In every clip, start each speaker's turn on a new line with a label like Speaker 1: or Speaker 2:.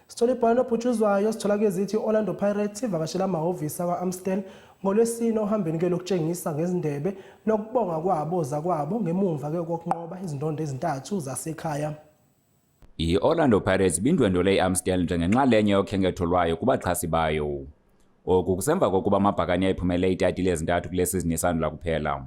Speaker 1: Sithole ibhalo lobhutshuzwayo sithola ke zithi Orlando Pirates ivakashela amahhovisi akwa-Amstel ngolwesine ohambeni ke lokutshengisa ngezindebe nokubonga kwabo zakwabo ngemumva ke kokunqoba izindondo ezintathu zasekhaya.
Speaker 2: I-Orlando Pirates bindwendwele i-Amstel njengenxalenye yokhenketho lwayo kubaxhasi bayo. Oku kusemva kokuba amabhakani ayiphumelele iitayitile ezintathu kule sizini esandula kuphela.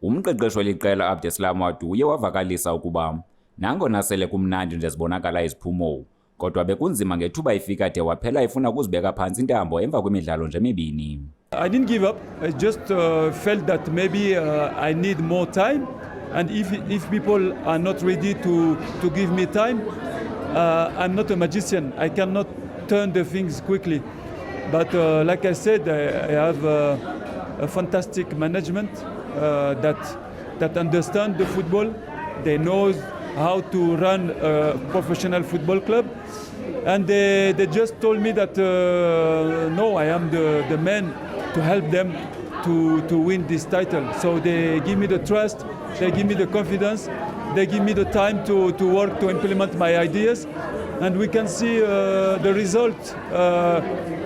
Speaker 2: Umqeqeshi weli qela Abdeslam Wadu uye wavakalisa ukuba nangona sele kumnandi nje zibonakala iziphumo, kodwa bekunzima ngethuba ifika de waphela efuna ukuzibeka phantsi intambo emva kwemidlalo nje emibini.
Speaker 3: I didn't give up. I just felt that maybe I need more time, and if people are not ready to give me time, I'm not a magician. I cannot turn the things quickly. But like I said, I have a fantastic management that understand the football. They know how to run a professional football club, and they just told me that no, I am the man to help them to win this title. So they give me the trust, they give me the confidence, they give me the time to work to implement my ideas, and we can see the result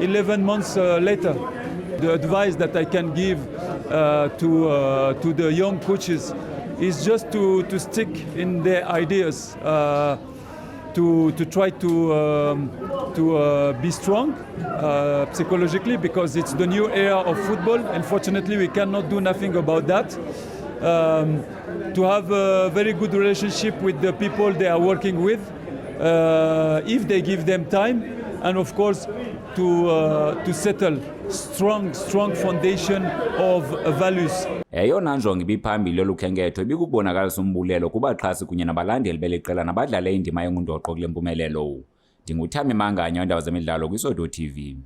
Speaker 3: 11 months later. The advice that I can give to the young coaches is just to stick in their ideas, to try to be strong psychologically, because it's the new era of football. Unfortunately, we cannot do nothing about that. To have a very good relationship with the people they are working with, if they give them time, and of course to settle strong foundation of values.
Speaker 2: Eyona njongo ibiphambili lokhenketho ibikubonakalisa umbulelo kubaxhasi kunye nabalandeli beliqela nabadlale indima engundoqo kule mpumelelo. Ndinguthami Manganya, iindawo zemidlalo kwiSoweto TV.